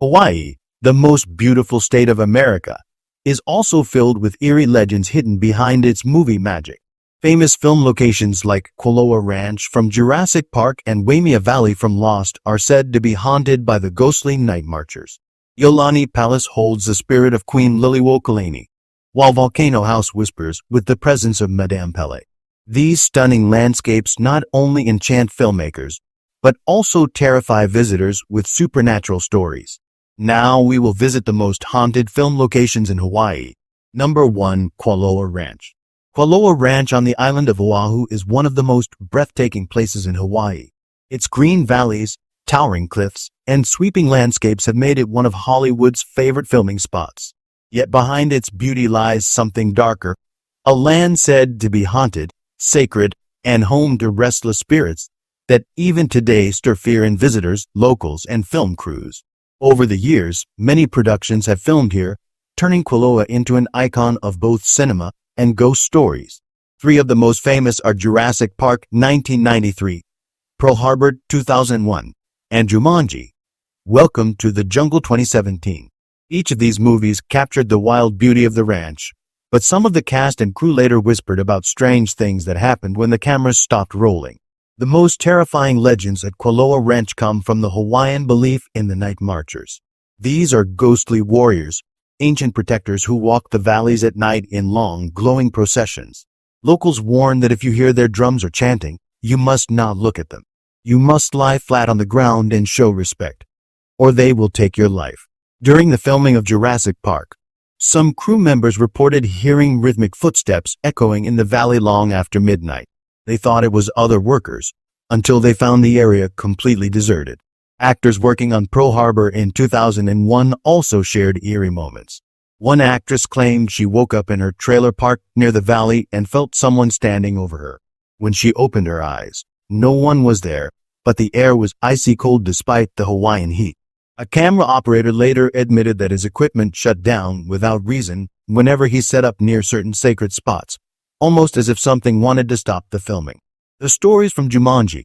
Hawaii, the most beautiful state of America, is also filled with eerie legends hidden behind its movie magic. Famous film locations like Quiloa Ranch from Jurassic Park and Waimea Valley from Lost are said to be haunted by the ghostly night marchers. Iolani Palace holds the spirit of Queen Liliuokalani, while Volcano House whispers with the presence of Madame Pele. These stunning landscapes not only enchant filmmakers, but also terrify visitors with supernatural stories. Now we will visit the most haunted film locations in Hawaii. Number 1. Quiloa Ranch. Quiloa Ranch on the island of Oahu is one of the most breathtaking places in Hawaii. Its green valleys, towering cliffs, and sweeping landscapes have made it one of Hollywood's favorite filming spots. Yet behind its beauty lies something darker, a land said to be haunted, sacred, and home to restless spirits that even today stir fear in visitors, locals, and film crews. Over the years, many productions have filmed here, turning Quiloa into an icon of both cinema and ghost stories. 3 of the most famous are Jurassic Park 1993, Pearl Harbor 2001, and Jumanji: Welcome to the Jungle 2017. Each of these movies captured the wild beauty of the ranch, but some of the cast and crew later whispered about strange things that happened when the cameras stopped rolling. The most terrifying legends at Quiloa Ranch come from the Hawaiian belief in the night marchers. These are ghostly warriors, ancient protectors who walk the valleys at night in long, glowing processions. Locals warn that if you hear their drums or chanting, you must not look at them. You must lie flat on the ground and show respect, or they will take your life. During the filming of Jurassic Park, some crew members reported hearing rhythmic footsteps echoing in the valley long after midnight. They thought it was other workers, until they found the area completely deserted. Actors working on Pearl Harbor in 2001 also shared eerie moments. One actress claimed she woke up in her trailer park near the valley and felt someone standing over her. When she opened her eyes, no one was there, but the air was icy cold despite the Hawaiian heat. A camera operator later admitted that his equipment shut down without reason whenever he set up near certain sacred spots, almost as if something wanted to stop the filming. The stories from Jumanji: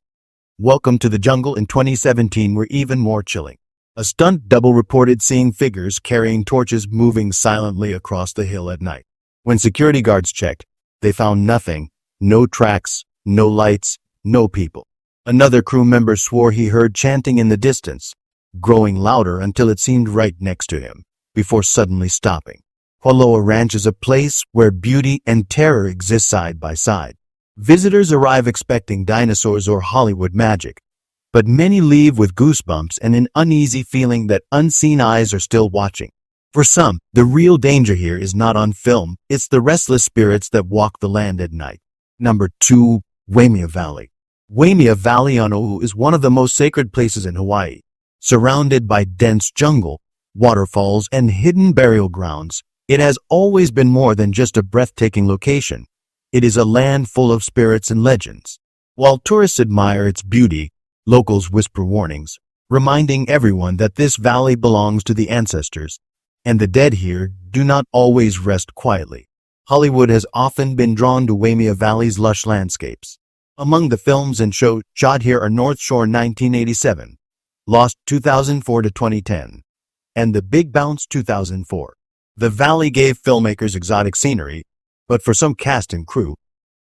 Welcome to the Jungle in 2017 were even more chilling. A stunt double reported seeing figures carrying torches moving silently across the hill at night. When security guards checked, they found nothing, no tracks, no lights, no people. Another crew member swore he heard chanting in the distance, growing louder until it seemed right next to him, before suddenly stopping. Quiloa Ranch is a place where beauty and terror exist side by side. Visitors arrive expecting dinosaurs or Hollywood magic, but many leave with goosebumps and an uneasy feeling that unseen eyes are still watching. For some, the real danger here is not on film, it's the restless spirits that walk the land at night. Number 2. Waimea Valley. Waimea Valley on Oahu is one of the most sacred places in Hawaii. Surrounded by dense jungle, waterfalls, and hidden burial grounds, it has always been more than just a breathtaking location. It is a land full of spirits and legends. While tourists admire its beauty, locals whisper warnings, reminding everyone that this valley belongs to the ancestors, and the dead here do not always rest quietly. Hollywood has often been drawn to Waimea Valley's lush landscapes. Among the films and shows shot here are North Shore 1987, Lost 2004 to 2010, and The Big Bounce 2004. The valley gave filmmakers exotic scenery, but for some cast and crew,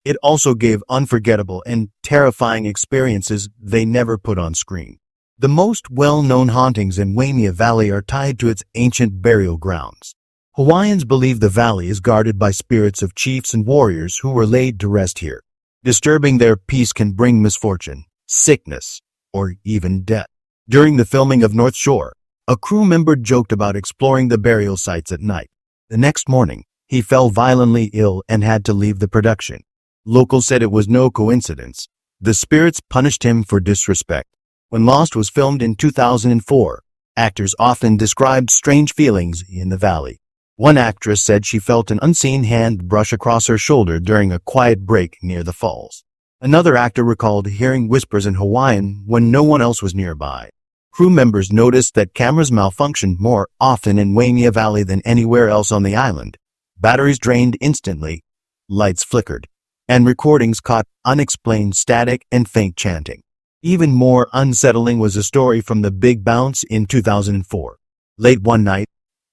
it also gave unforgettable and terrifying experiences they never put on screen. The most well-known hauntings in Waimea Valley are tied to its ancient burial grounds. Hawaiians believe the valley is guarded by spirits of chiefs and warriors who were laid to rest here. Disturbing their peace can bring misfortune, sickness, or even death. During the filming of North Shore, a crew member joked about exploring the burial sites at night. The next morning, he fell violently ill and had to leave the production. Locals said it was no coincidence. The spirits punished him for disrespect. When Lost was filmed in 2004, actors often described strange feelings in the valley. One actress said she felt an unseen hand brush across her shoulder during a quiet break near the falls. Another actor recalled hearing whispers in Hawaiian when no one else was nearby. Crew members noticed that cameras malfunctioned more often in Waimea Valley than anywhere else on the island. Batteries drained instantly, lights flickered, and recordings caught unexplained static and faint chanting. Even more unsettling was a story from The Big Bounce in 2004. Late one night,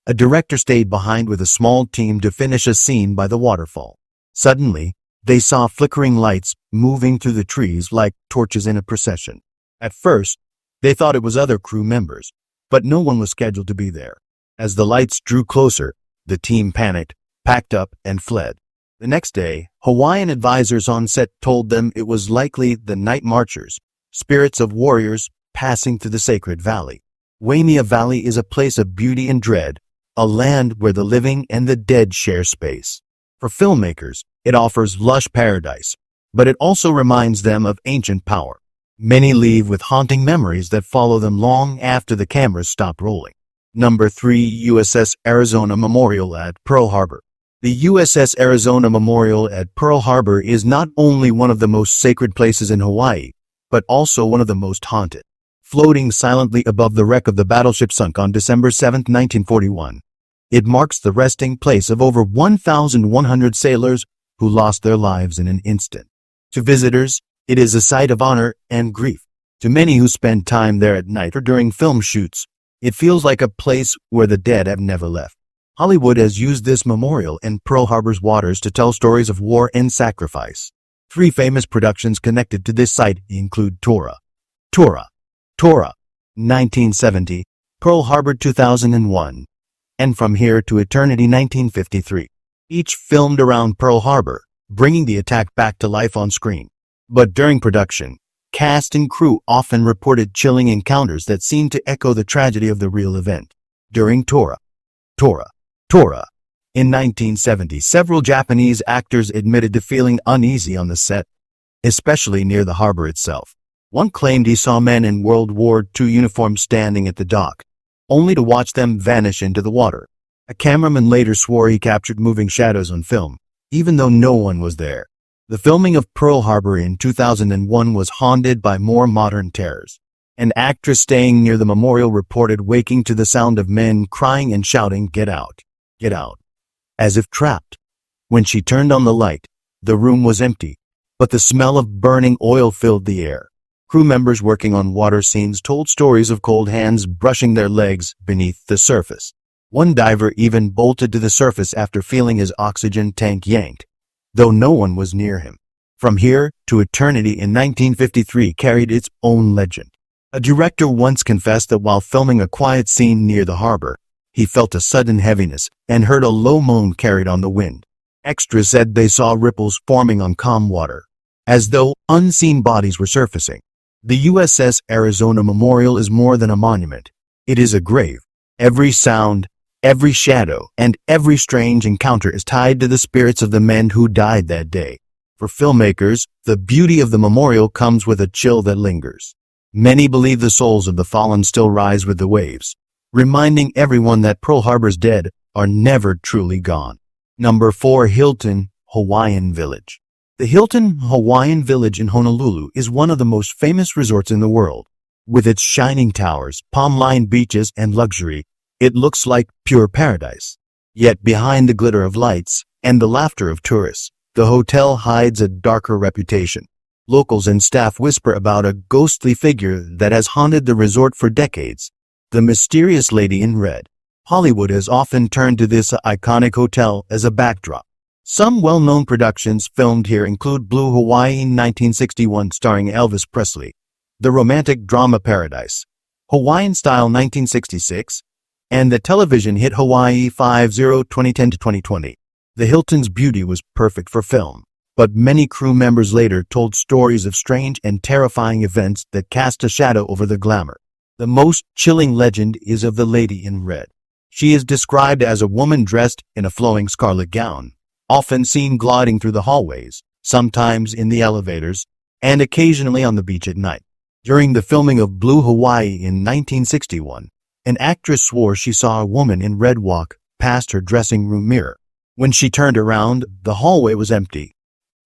a director stayed behind with a small team to finish a scene by the waterfall. Suddenly, they saw flickering lights moving through the trees like torches in a procession. At first, they thought it was other crew members, but no one was scheduled to be there. As the lights drew closer, the team panicked, packed up, and fled. The next day, Hawaiian advisors on set told them it was likely the night marchers, spirits of warriors passing through the sacred valley. Waimea Valley is a place of beauty and dread, a land where the living and the dead share space. For filmmakers, it offers lush paradise, but it also reminds them of ancient power. Many leave with haunting memories that follow them long after the cameras stop rolling. Number 3. USS Arizona Memorial at Pearl Harbor. The USS Arizona Memorial at Pearl Harbor is not only one of the most sacred places in Hawaii, but also one of the most haunted. Floating silently above the wreck of the battleship sunk on December 7, 1941, it marks the resting place of over 1,100 sailors who lost their lives in an instant. To visitors, it is a site of honor and grief. To many who spend time there at night or during film shoots, it feels like a place where the dead have never left. Hollywood has used this memorial and Pearl Harbor's waters to tell stories of war and sacrifice. 3 famous productions connected to this site include Tora, 1970, Pearl Harbor 2001, and From Here to Eternity 1953. Each filmed around Pearl Harbor, bringing the attack back to life on screen. But during production, cast and crew often reported chilling encounters that seemed to echo the tragedy of the real event. During Tora, in 1970, several Japanese actors admitted to feeling uneasy on the set, especially near the harbor itself. One claimed he saw men in World War II uniforms standing at the dock, only to watch them vanish into the water. A cameraman later swore he captured moving shadows on film, even though no one was there. The filming of Pearl Harbor in 2001 was haunted by more modern terrors. An actress staying near the memorial reported waking to the sound of men crying and shouting, "Get out, get out," as if trapped. When she turned on the light, the room was empty, but the smell of burning oil filled the air. Crew members working on water scenes told stories of cold hands brushing their legs beneath the surface. One diver even bolted to the surface after feeling his oxygen tank yanked, though no one was near him. From Here to Eternity in 1953 carried its own legend. A director once confessed that while filming a quiet scene near the harbor, he felt a sudden heaviness and heard a low moan carried on the wind. Extras said they saw ripples forming on calm water, as though unseen bodies were surfacing. The USS Arizona Memorial is more than a monument. It is a grave. Every sound, every shadow, and every strange encounter is tied to the spirits of the men who died that day. For filmmakers, the beauty of the memorial comes with a chill that lingers. Many believe the souls of the fallen still rise with the waves, reminding everyone that Pearl Harbor's dead are never truly gone. Number 4. Hilton, Hawaiian Village. The Hilton Hawaiian Village in Honolulu is one of the most famous resorts in the world. With its shining towers, palm-lined beaches, and luxury, it looks like pure paradise. Yet behind the glitter of lights and the laughter of tourists, the hotel hides a darker reputation. Locals and staff whisper about a ghostly figure that has haunted the resort for decades, the mysterious lady in red. Hollywood has often turned to this iconic hotel as a backdrop. Some well-known productions filmed here include Blue Hawaii in 1961 starring Elvis Presley, the romantic drama Paradise, Hawaiian Style 1966, and the television hit Hawaii 5-0 2010-2020. The Hilton's beauty was perfect for film, but many crew members later told stories of strange and terrifying events that cast a shadow over the glamour. The most chilling legend is of the lady in red. She is described as a woman dressed in a flowing scarlet gown, often seen gliding through the hallways, sometimes in the elevators, and occasionally on the beach at night. During the filming of Blue Hawaii in 1961, an actress swore she saw a woman in red walk past her dressing room mirror. When she turned around, the hallway was empty.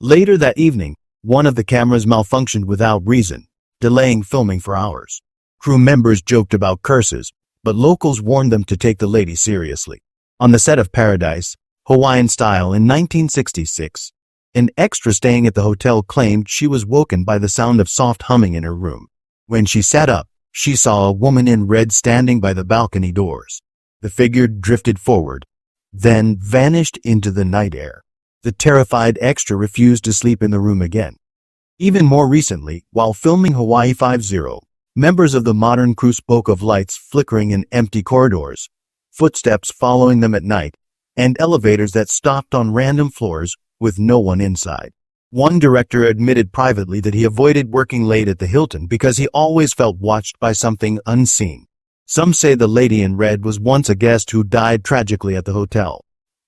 Later that evening, one of the cameras malfunctioned without reason, delaying filming for hours. Crew members joked about curses, but locals warned them to take the lady seriously. On the set of Paradise, Hawaiian Style in 1966, an extra staying at the hotel claimed she was woken by the sound of soft humming in her room. When she sat up, she saw a woman in red standing by the balcony doors. The figure drifted forward, then vanished into the night air. The terrified extra refused to sleep in the room again. Even more recently, while filming Hawaii 5-0, members of the modern crew spoke of lights flickering in empty corridors, footsteps following them at night, and elevators that stopped on random floors with no one inside. One director admitted privately that he avoided working late at the Hilton because he always felt watched by something unseen. Some say the lady in red was once a guest who died tragically at the hotel,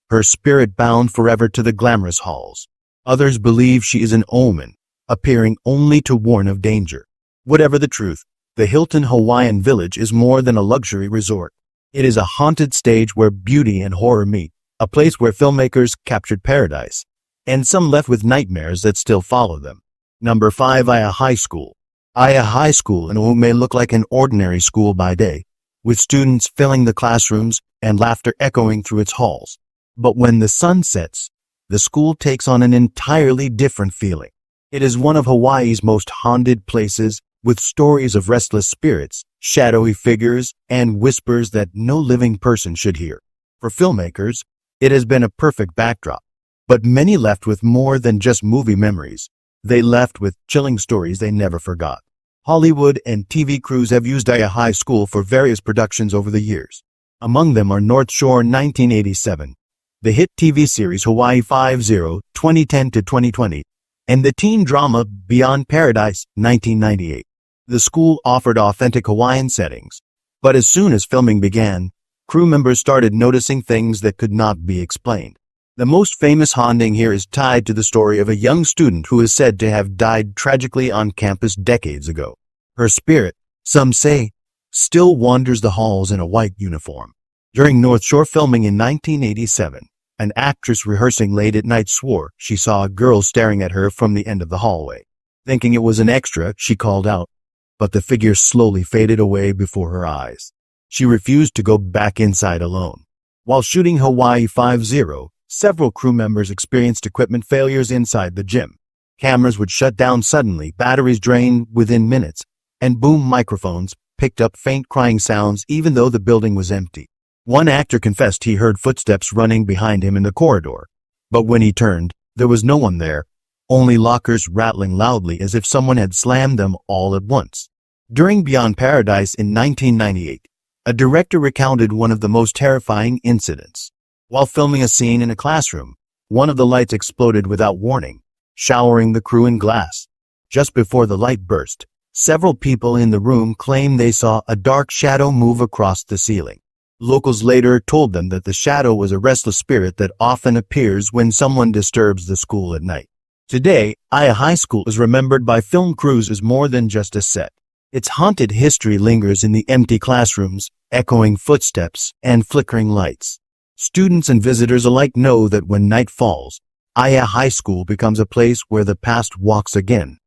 her spirit bound forever to the glamorous halls. Others believe she is an omen, appearing only to warn of danger. Whatever the truth, the Hilton Hawaiian Village is more than a luxury resort. It is a haunted stage where beauty and horror meet, a place where filmmakers captured paradise, and some left with nightmares that still follow them. Number 5. Ia High School. Ia High School in Oahu may look like an ordinary school by day, with students filling the classrooms and laughter echoing through its halls. But when the sun sets, the school takes on an entirely different feeling. It is one of Hawaii's most haunted places, with stories of restless spirits, shadowy figures, and whispers that no living person should hear. For filmmakers, it has been a perfect backdrop. But many left with more than just movie memories. They left with chilling stories they never forgot. Hollywood and TV crews have used Ia High School for various productions over the years. Among them are North Shore 1987, the hit TV series Hawaii 5-0 2010-2020, and the teen drama Beyond Paradise 1998. The school offered authentic Hawaiian settings, but as soon as filming began, crew members started noticing things that could not be explained. The most famous haunting here is tied to the story of a young student who is said to have died tragically on campus decades ago. Her spirit, some say, still wanders the halls in a white uniform. During North Shore filming in 1987, an actress rehearsing late at night swore she saw a girl staring at her from the end of the hallway. Thinking it was an extra, she called out, but the figure slowly faded away before her eyes. She refused to go back inside alone. While shooting Hawaii 5-0, several crew members experienced equipment failures inside the gym. Cameras would shut down suddenly, batteries drained within minutes, and boom microphones picked up faint crying sounds even though the building was empty. One actor confessed he heard footsteps running behind him in the corridor, but when he turned, there was no one there, only lockers rattling loudly as if someone had slammed them all at once. During Beyond Paradise in 1998, a director recounted one of the most terrifying incidents. While filming a scene in a classroom, one of the lights exploded without warning, showering the crew in glass. Just before the light burst, several people in the room claimed they saw a dark shadow move across the ceiling. Locals later told them that the shadow was a restless spirit that often appears when someone disturbs the school at night. Today, Ia High School is remembered by film crews as more than just a set. Its haunted history lingers in the empty classrooms, echoing footsteps, and flickering lights. Students and visitors alike know that when night falls, Ia High School becomes a place where the past walks again,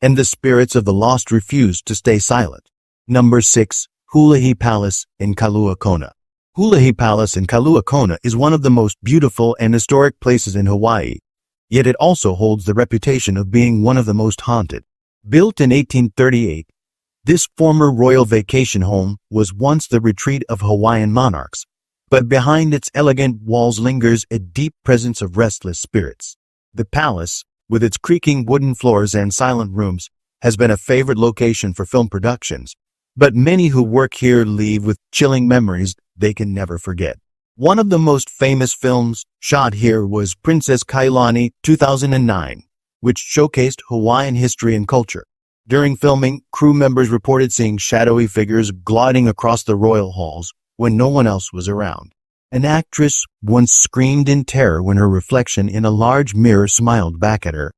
and the spirits of the lost refuse to stay silent. Number 6. Hulahi Palace in Kailua Kona. Hulahi Palace in Kailua Kona is one of the most beautiful and historic places in Hawaii, yet it also holds the reputation of being one of the most haunted. Built in 1838, this former royal vacation home was once the retreat of Hawaiian monarchs, but behind its elegant walls lingers a deep presence of restless spirits. The palace, with its creaking wooden floors and silent rooms, has been a favorite location for film productions, but many who work here leave with chilling memories they can never forget. One of the most famous films shot here was Princess Kailani 2009, which showcased Hawaiian history and culture. During filming, crew members reported seeing shadowy figures gliding across the royal halls when no one else was around. An actress once screamed in terror when her reflection in a large mirror smiled back at her.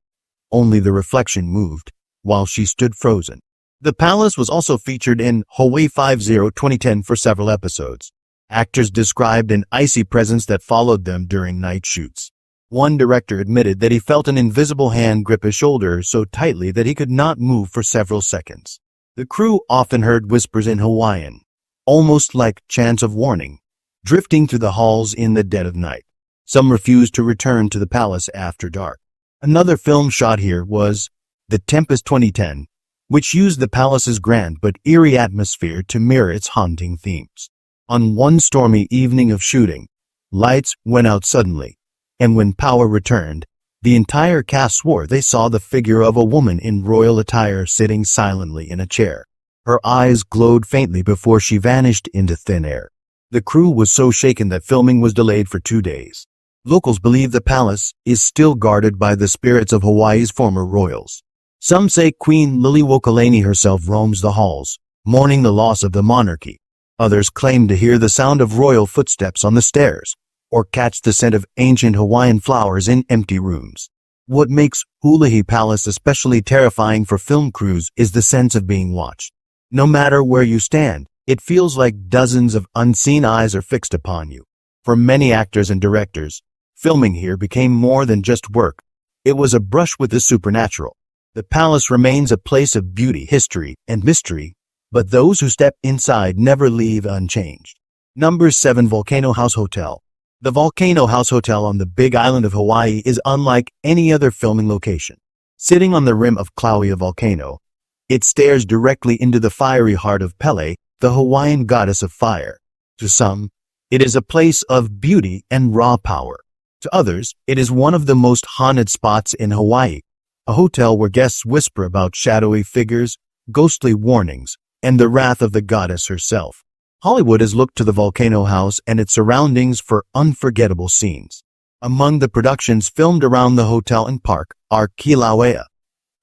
Only the reflection moved, while she stood frozen. The palace was also featured in Hawaii 5-0 2010 for several episodes. Actors described an icy presence that followed them during night shoots. One director admitted that he felt an invisible hand grip his shoulder so tightly that he could not move for several seconds. The crew often heard whispers in Hawaiian, almost like chants of warning, drifting through the halls in the dead of night. Some refused to return to the palace after dark. Another film shot here was The Tempest 2010, which used the palace's grand but eerie atmosphere to mirror its haunting themes. On one stormy evening of shooting, lights went out suddenly, and when power returned, the entire cast swore they saw the figure of a woman in royal attire sitting silently in a chair. Her eyes glowed faintly before she vanished into thin air. The crew was so shaken that filming was delayed for 2 days. Locals believe the palace is still guarded by the spirits of Hawaii's former royals. Some say Queen Liliuokalani herself roams the halls, mourning the loss of the monarchy. Others claim to hear the sound of royal footsteps on the stairs, or catch the scent of ancient Hawaiian flowers in empty rooms. What makes Hulahi Palace especially terrifying for film crews is the sense of being watched. No matter where you stand, it feels like dozens of unseen eyes are fixed upon you. For many actors and directors, filming here became more than just work. It was a brush with the supernatural. The palace remains a place of beauty, history, and mystery, but those who step inside never leave unchanged. Number 7. Volcano House Hotel. The Volcano House Hotel on the Big Island of Hawaii is unlike any other filming location. Sitting on the rim of Kilauea Volcano, it stares directly into the fiery heart of Pele, the Hawaiian goddess of fire. To some, it is a place of beauty and raw power. To others, it is one of the most haunted spots in Hawaii, a hotel where guests whisper about shadowy figures, ghostly warnings, and the wrath of the goddess herself. Hollywood has looked to the Volcano House and its surroundings for unforgettable scenes. Among the productions filmed around the hotel and park are Kilauea,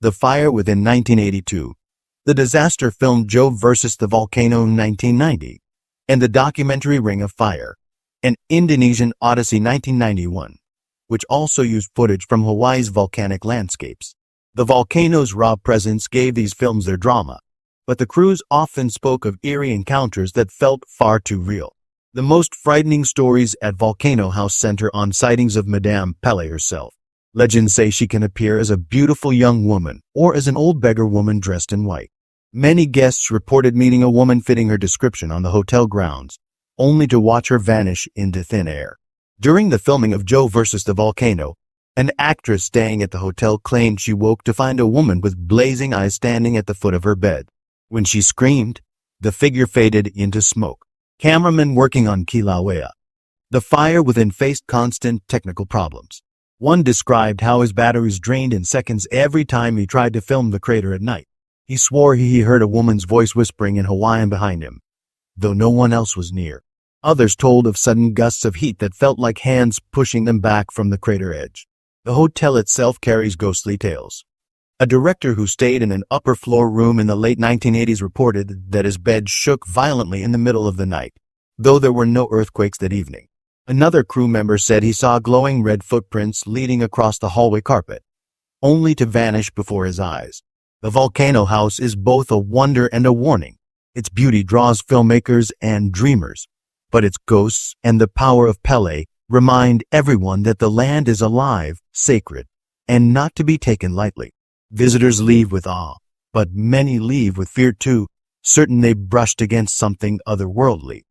The Fire Within 1982, the disaster film Joe vs. the Volcano 1990, and the documentary Ring of Fire, an Indonesian Odyssey 1991, which also used footage from Hawaii's volcanic landscapes. The volcano's raw presence gave these films their drama, but the crews often spoke of eerie encounters that felt far too real. The most frightening stories at Volcano House center on sightings of Madame Pele herself. Legends say she can appear as a beautiful young woman or as an old beggar woman dressed in white. Many guests reported meeting a woman fitting her description on the hotel grounds, only to watch her vanish into thin air. During the filming of Joe vs. the Volcano, an actress staying at the hotel claimed she woke to find a woman with blazing eyes standing at the foot of her bed. When she screamed, the figure faded into smoke. Cameramen working on Kilauea, The Fire Within faced constant technical problems. One described how his batteries drained in seconds every time he tried to film the crater at night. He swore he heard a woman's voice whispering in Hawaiian behind him, though no one else was near. Others told of sudden gusts of heat that felt like hands pushing them back from the crater edge. The hotel itself carries ghostly tales. A director who stayed in an upper-floor room in the late 1980s reported that his bed shook violently in the middle of the night, though there were no earthquakes that evening. Another crew member said he saw glowing red footprints leading across the hallway carpet, only to vanish before his eyes. The Volcano House is both a wonder and a warning. Its beauty draws filmmakers and dreamers, but its ghosts and the power of Pele remind everyone that the land is alive, sacred, and not to be taken lightly. Visitors leave with awe, but many leave with fear too, certain they brushed against something otherworldly.